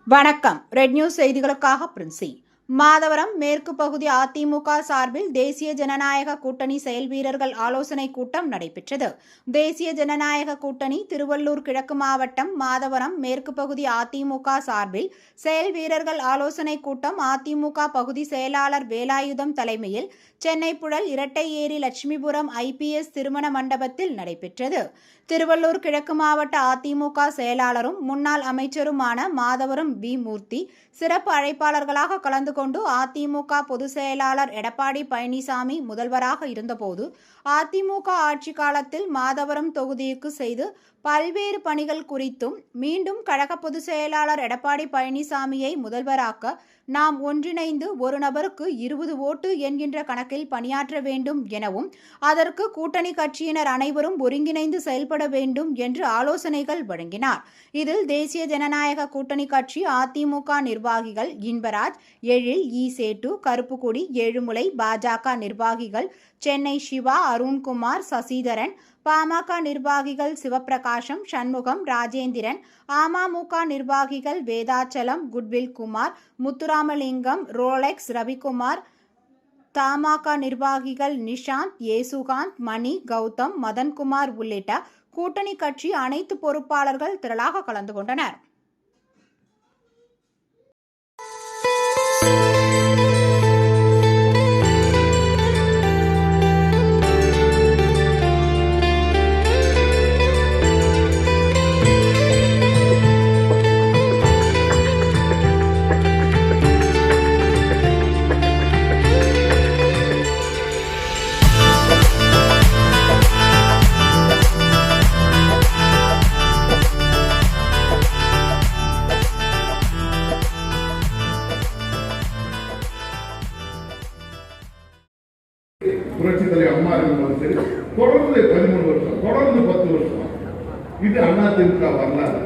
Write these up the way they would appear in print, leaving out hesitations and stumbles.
வணக்கம். Red news செய்திகளுக்காக பிரின்சி. மாதவரம் மேற்கு பகுதி அதிமுக சார்பில் தேசிய ஜனநாயக கூட்டணி செயல் வீரர்கள் ஆலோசனை கூட்டம் நடைபெற்றது. தேசிய ஜனநாயக கூட்டணி திருவள்ளூர் கிழக்கு மாவட்டம் மாதவரம் மேற்கு பகுதி அதிமுக சார்பில் செயல் வீரர்கள் ஆலோசனை கூட்டம் அதிமுக பகுதி செயலாளர் வேலாயுதம் தலைமையில் சென்னை புழல் இரட்டை ஏரி லட்சுமிபுரம் IPS திருமண மண்டபத்தில் நடைபெற்றது. திருவள்ளூர் கிழக்கு மாவட்ட அதிமுக செயலாளரும் முன்னாள் அமைச்சருமான மாதவரம் B. மூர்த்தி சிறப்பு அழைப்பாளர்களாக கலந்து கொண்டு அதிமுக பொதுச் செயலாளர் எடப்பாடி பழனிசாமி முதல்வராக இருந்தபோது அதிமுக ஆட்சி காலத்தில் மாதவரம் தொகுதிக்கு செய்து பல்வேறு பணிகள் குறித்தும் மீண்டும் கழக பொதுச் செயலாளர் எடப்பாடி பழனிசாமியை முதல்வராக்க நாம் ஒன்றிணைந்து ஒரு நபருக்கு 20 ஓட்டு என்கின்ற கணக்கில் பணியாற்ற வேண்டும் எனவும் அதற்கு கூட்டணி கட்சியினர் அனைவரும் ஒருங்கிணைந்து செயல்பட வேண்டும் என்று ஆலோசனைகள் வழங்கினார். இதில் தேசிய ஜனநாயக கூட்டணி கட்சி அதிமுக நிர்வாகிகள் இன்பராஜ், எழில், சேட்டு, கருப்புக்குடி, ஏழுமலை, பாஜக நிர்வாகிகள் சென்னை சிவா, அருண்குமார், சசிதரன், பாமக நிர்வாகிகள் சிவபிரகாசம், சண்முகம், ராஜேந்திரன், அமமுக நிர்வாகிகள் வேதாச்சலம், குட்வில் குமார், முத்துராமலிங்கம், ரோலெக்ஸ், ரவிக்குமார், தமாக நிர்வாகிகள் நிஷாந்த், ஏசுகாந்த், மணி, கௌதம், மதன்குமார் உள்ளிட்ட கூட்டணி கட்சி அனைத்து பொறுப்பாளர்கள் திரளாக கலந்து கொண்டனர். புரட்சி தலைவர் அம்மா இருக்கும் சரி, தொடர்ந்து 13 வருஷம், தொடர்ந்து 10 வருஷம். இது அதிமுக வரலாறு.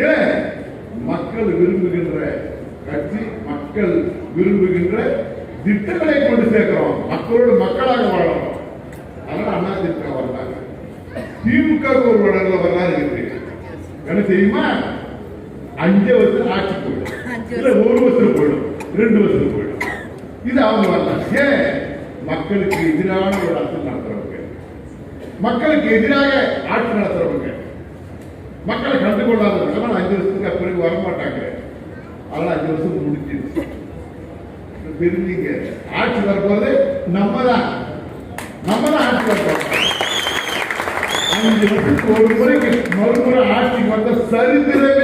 ஏன் மக்கள் விரும்புகின்ற கட்சி, மக்கள் விரும்புகின்ற திட்டங்களை கொண்டு சேர்க்கிறோம், மக்களோடு மக்களாக வாழறோம். அதனால அதிமுக வரலாறு. திமுக ஒரு வரலாறு இருக்கு. என்ன தெரியுமா? 5 வருஷம் ஆட்சி போயிடும், இல்ல 1 வருஷம் போயிடும், 2 வருஷம் போயிடும். இது அவங்க வரலாறு. ஏன் மக்களுக்கு எதிரான ஒரு அரசு நடத்துறவங்க, மக்களுக்கு எதிராக ஆட்சி நடத்துறவங்க, மக்களை கண்டுகொள்ளாதவங்க 5 வருஷத்துக்கு பிறகு வரமாட்டாங்க. அதனால 5 வருஷம் முடிஞ்சிருச்சு. தெரிஞ்சீங்க, ஆட்சி வரப்போது நம்ம தான் ஆட்சி வரப்போம். 5 வருஷத்துக்கு ஒரு முறைக்கு மறுமுறை ஆட்சி வந்த சரித்திரமே